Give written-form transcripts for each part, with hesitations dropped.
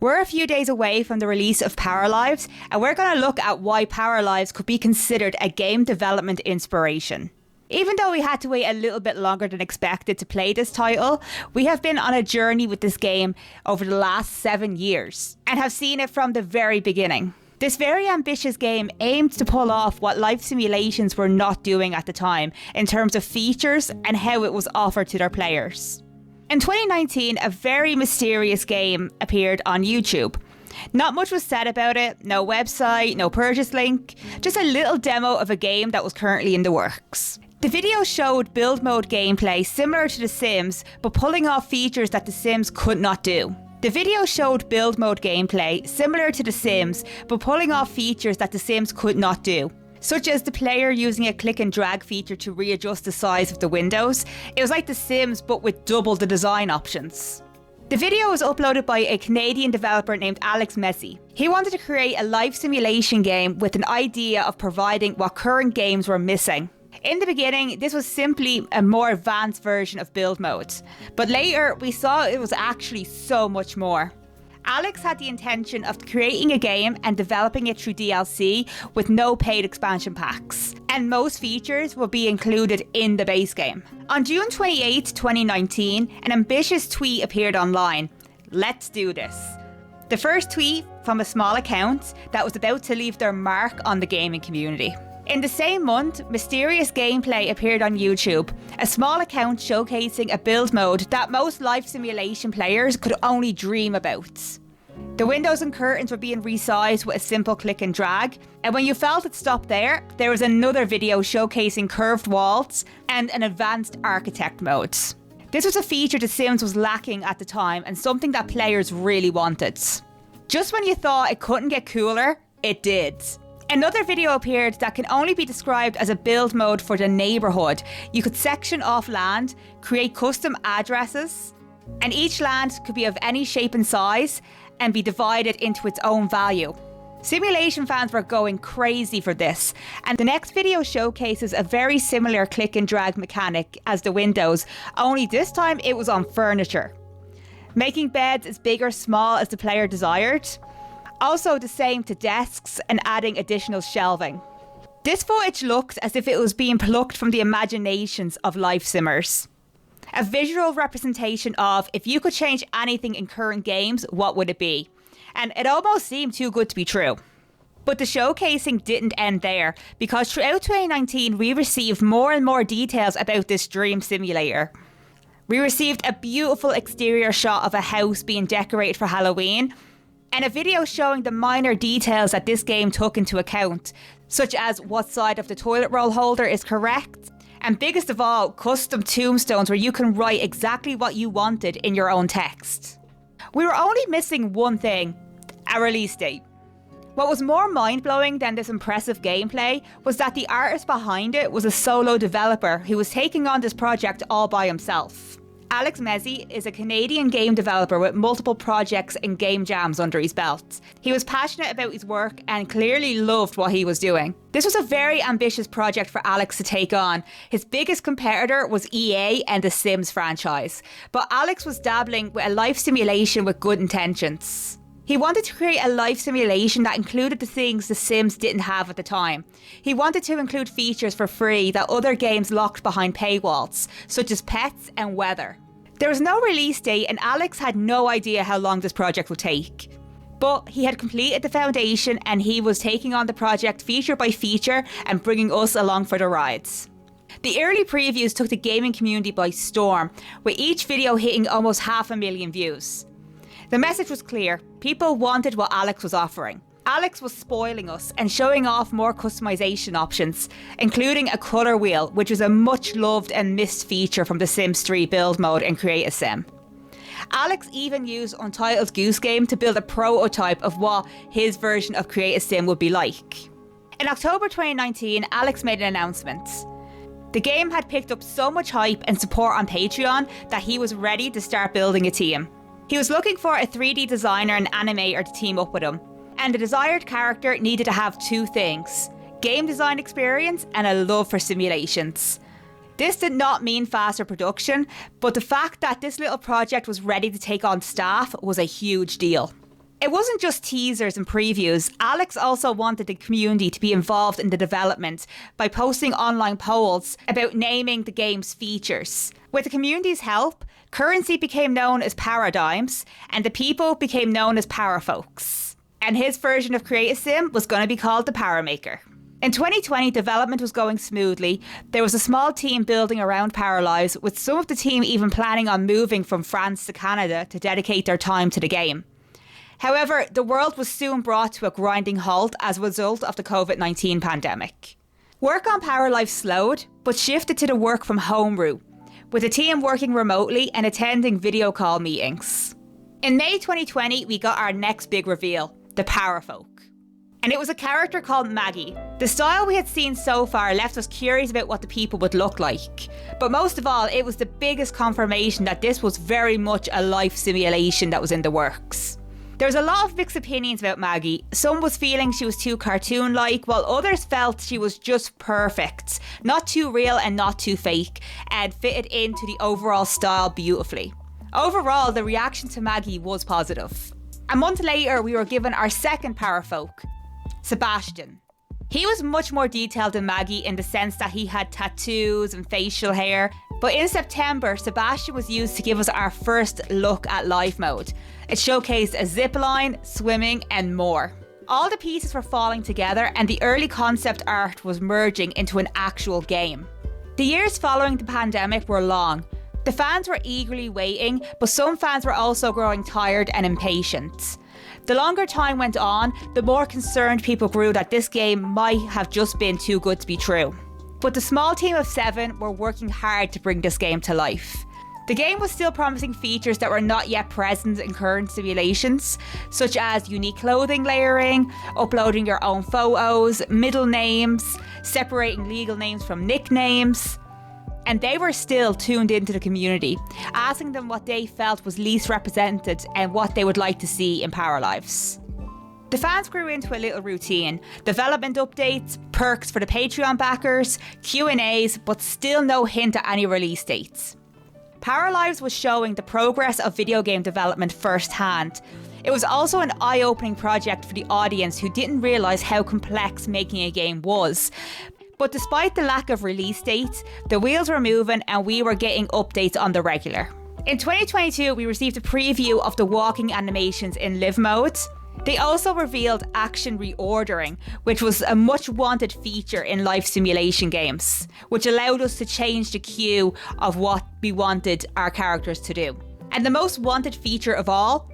We're a few days away from the release of Paralives, and we're going to look at why Paralives could be considered a game development inspiration. Even though we had to wait a little bit longer than expected to play this title, we have been on a journey with this game over the last 7 years, and have seen it from the very beginning. This very ambitious game aimed to pull off what life simulations were not doing at the time in terms of features and how it was offered to their players. In 2019, a very mysterious game appeared on YouTube. Not much was said about it, no website, no purchase link, just a little demo of a game that was currently in the works. The video showed build mode gameplay similar to The Sims, but pulling off features that The Sims could not do. The video showed build mode gameplay similar to The Sims, but pulling off features that The Sims could not do, such as the player using a click and drag feature to readjust the size of the windows. It was like The Sims, but with double the design options. The video was uploaded by a Canadian developer named Alex Massé. He wanted to create a life simulation game with an idea of providing what current games were missing. In the beginning, this was simply a more advanced version of build mode, but later we saw it was actually so much more. Alex had the intention of creating a game and developing it through DLC with no paid expansion packs, and most features will be included in the base game. On June 28, 2019, an ambitious tweet appeared online. "Let's do this." The first tweet from a small account that was about to leave their mark on the gaming community. In the same month, mysterious gameplay appeared on YouTube, a small account showcasing a build mode that most life simulation players could only dream about. The windows and curtains were being resized with a simple click and drag, and when you felt it stop there was another video showcasing curved walls and an advanced architect mode. This was a feature The Sims was lacking at the time and something that players really wanted. Just when you thought it couldn't get cooler, it did. Another video appeared that can only be described as a build mode for the neighbourhood. You could section off land, create custom addresses, and each land could be of any shape and size and be divided into its own value. Simulation fans were going crazy for this, and the next video showcases a very similar click and drag mechanic as the windows, only this time it was on furniture. Making beds as big or small as the player desired. Also the same to desks and adding additional shelving. This footage looked as if it was being plucked from the imaginations of life simmers. A visual representation of, if you could change anything in current games, what would it be? And it almost seemed too good to be true. But the showcasing didn't end there, because throughout 2019 we received more and more details about this dream simulator. We received a beautiful exterior shot of a house being decorated for Halloween, and a video showing the minor details that this game took into account, such as what side of the toilet roll holder is correct, and biggest of all, custom tombstones where you can write exactly what you wanted in your own text. We were only missing one thing: a release date. What was more mind-blowing than this impressive gameplay was that the artist behind it was a solo developer who was taking on this project all by himself. Alex Massé is a Canadian game developer with multiple projects and game jams under his belt. He was passionate about his work and clearly loved what he was doing. This was a very ambitious project for Alex to take on. His biggest competitor was EA and the Sims franchise, but Alex was dabbling with a life simulation with good intentions. He wanted to create a life simulation that included the things The Sims didn't have at the time. He wanted to include features for free that other games locked behind paywalls, such as pets and weather. There was no release date, and Alex had no idea how long this project would take. But he had completed the foundation, and he was taking on the project feature by feature and bringing us along for the rides. The early previews took the gaming community by storm, with each video hitting almost 500,000 views. The message was clear: people wanted what Alex was offering. Alex was spoiling us and showing off more customization options, including a colour wheel, which was a much loved and missed feature from the Sims 3 build mode in Create a Sim. Alex even used Untitled Goose Game to build a prototype of what his version of Create a Sim would be like. In October 2019, Alex made an announcement. The game had picked up so much hype and support on Patreon that he was ready to start building a team. He was looking for a 3D designer and animator to team up with him, and the desired character needed to have two things: game design experience and a love for simulations. This did not mean faster production, but the fact that this little project was ready to take on staff was a huge deal. It wasn't just teasers and previews. Alex also wanted the community to be involved in the development by posting online polls about naming the game's features. With the community's help, currency became known as Paralives, and the people became known as Parafolks. And his version of Create a Sim was going to be called the Paramaker. In 2020, development was going smoothly. There was a small team building around Paralives, with some of the team even planning on moving from France to Canada to dedicate their time to the game. However, the world was soon brought to a grinding halt as a result of the COVID-19 pandemic. Work on Paralives slowed, but shifted to the work from home route, with the team working remotely and attending video call meetings. In May 2020, we got our next big reveal, the Parafolk. And it was a character called Maggie. The style we had seen so far left us curious about what the people would look like. But most of all, it was the biggest confirmation that this was very much a life simulation that was in the works. There was a lot of mixed opinions about Maggie. Some was feeling she was too cartoon-like, while others felt she was just perfect. Not too real and not too fake, and fitted into the overall style beautifully. Overall, the reaction to Maggie was positive. A month later, we were given our second Parafolk, Sebastian. He was much more detailed than Maggie in the sense that he had tattoos and facial hair, but in September, Sebastian was used to give us our first look at live mode. It showcased a zipline, swimming and more. All the pieces were falling together and the early concept art was merging into an actual game. The years following the pandemic were long. The fans were eagerly waiting, but some fans were also growing tired and impatient. The longer time went on, the more concerned people grew that this game might have just been too good to be true. But the small team of 7 were working hard to bring this game to life. The game was still promising features that were not yet present in current simulations, such as unique clothing layering, uploading your own photos, middle names, separating legal names from nicknames. And they were still tuned into the community, asking them what they felt was least represented and what they would like to see in Paralives. The fans grew into a little routine, development updates, perks for the Patreon backers, Q&As, but still no hint at any release dates. Paralives was showing the progress of video game development firsthand. It was also an eye-opening project for the audience who didn't realise how complex making a game was. But despite the lack of release dates, the wheels were moving and we were getting updates on the regular. In 2022, we received a preview of the walking animations in live mode. They also revealed action reordering, which was a much wanted feature in life simulation games, which allowed us to change the cue of what we wanted our characters to do. And the most wanted feature of all,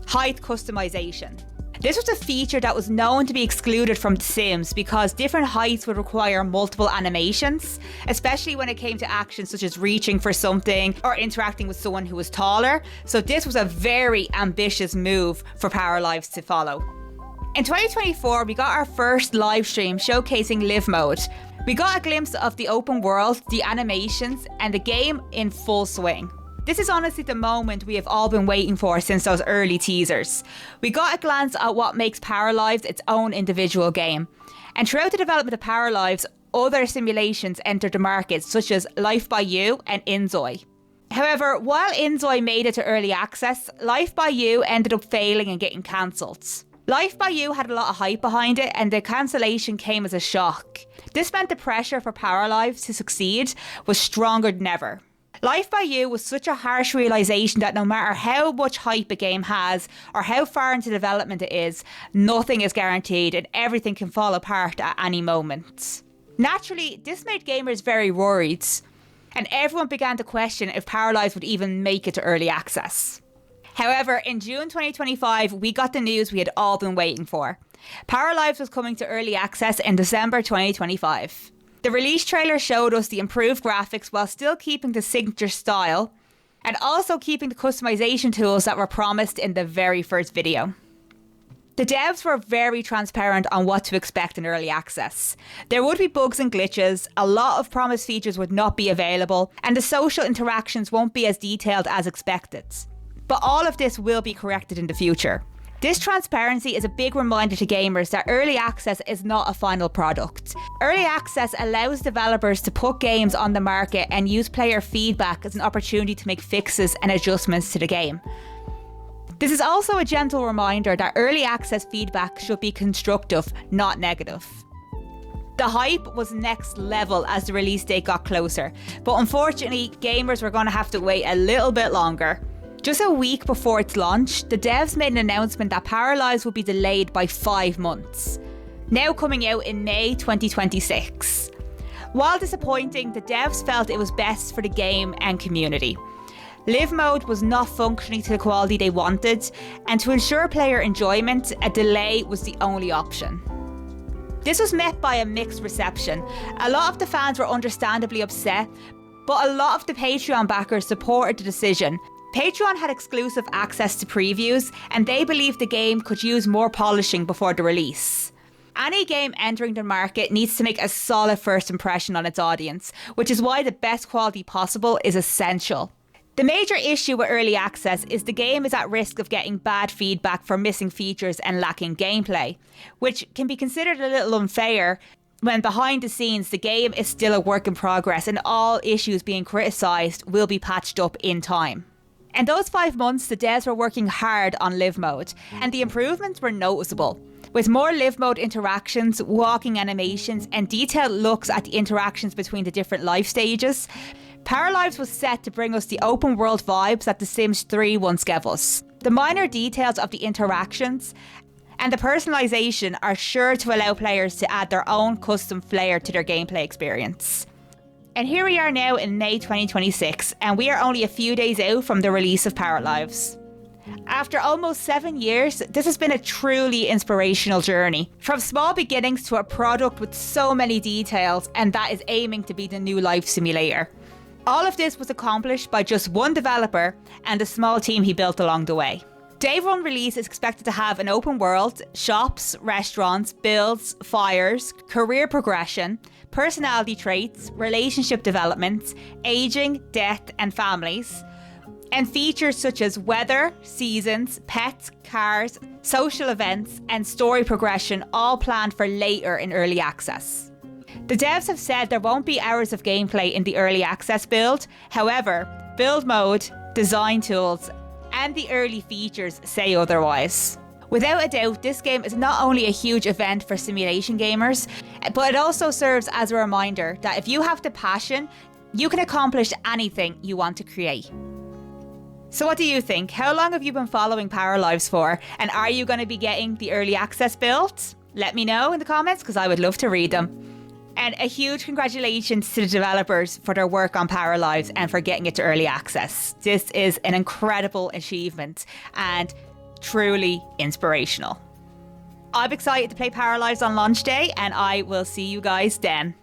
height customization. This was a feature that was known to be excluded from The Sims because different heights would require multiple animations, especially when it came to actions such as reaching for something or interacting with someone who was taller. So this was a very ambitious move for Paralives to follow. In 2024, we got our first live stream showcasing live mode. We got a glimpse of the open world, the animations, and the game in full swing. This is honestly the moment we have all been waiting for since those early teasers. We got a glance at what makes Paralives its own individual game. And throughout the development of Paralives, other simulations entered the market, such as Life by You and Inzoi. However, while Inzoi made it to early access, Life by You ended up failing and getting cancelled. Life by You had a lot of hype behind it and the cancellation came as a shock. This meant the pressure for Paralives to succeed was stronger than ever. Life by You was such a harsh realisation that no matter how much hype a game has or how far into development it is, nothing is guaranteed and everything can fall apart at any moment. Naturally, this made gamers very worried, and everyone began to question if Paralives would even make it to early access. However, in June 2025, we got the news we had all been waiting for. Paralives was coming to early access in December 2025. The release trailer showed us the improved graphics while still keeping the signature style and also keeping the customization tools that were promised in the very first video. The devs were very transparent on what to expect in early access. There would be bugs and glitches, a lot of promised features would not be available, and the social interactions won't be as detailed as expected. But all of this will be corrected in the future. This transparency is a big reminder to gamers that early access is not a final product. Early access allows developers to put games on the market and use player feedback as an opportunity to make fixes and adjustments to the game. This is also a gentle reminder that early access feedback should be constructive, not negative. The hype was next level as the release date got closer, but unfortunately, gamers were going to have to wait a little bit longer. Just a week before its launch, the devs made an announcement that Paralives would be delayed by 5 months, now coming out in May 2026. While disappointing, the devs felt it was best for the game and community. Live mode was not functioning to the quality they wanted, and to ensure player enjoyment, a delay was the only option. This was met by a mixed reception. A lot of the fans were understandably upset, but a lot of the Patreon backers supported the decision. Patreon had exclusive access to previews, and they believed the game could use more polishing before the release. Any game entering the market needs to make a solid first impression on its audience, which is why the best quality possible is essential. The major issue with early access is the game is at risk of getting bad feedback for missing features and lacking gameplay, which can be considered a little unfair when behind the scenes the game is still a work in progress and all issues being criticised will be patched up in time. In those 5 months, the devs were working hard on live mode, and the improvements were noticeable. With more live mode interactions, walking animations, and detailed looks at the interactions between the different life stages, Paralives was set to bring us the open world vibes that The Sims 3 once gave us. The minor details of the interactions and the personalisation are sure to allow players to add their own custom flair to their gameplay experience. And here we are now in May 2026, and we are only a few days out from the release of Paralives. After almost 7 years, this has been a truly inspirational journey. From small beginnings to a product with so many details, and that is aiming to be the new life simulator. All of this was accomplished by just one developer and a small team he built along the way. Day one release is expected to have an open world, shops, restaurants, builds, fires, career progression, personality traits, relationship development, aging, death and families, and features such as weather, seasons, pets, cars, social events and story progression all planned for later in early access. The devs have said there won't be hours of gameplay in the early access build. However, build mode, design tools, and the early features say otherwise. Without a doubt, this game is not only a huge event for simulation gamers, but it also serves as a reminder that if you have the passion, you can accomplish anything you want to create. So what do you think? How long have you been following Paralives for? And are you going to be getting the early access build? Let me know in the comments because I would love to read them. And a huge congratulations to the developers for their work on Paralives and for getting it to early access. This is an incredible achievement and truly inspirational. I'm excited to play Paralives on launch day, and I will see you guys then.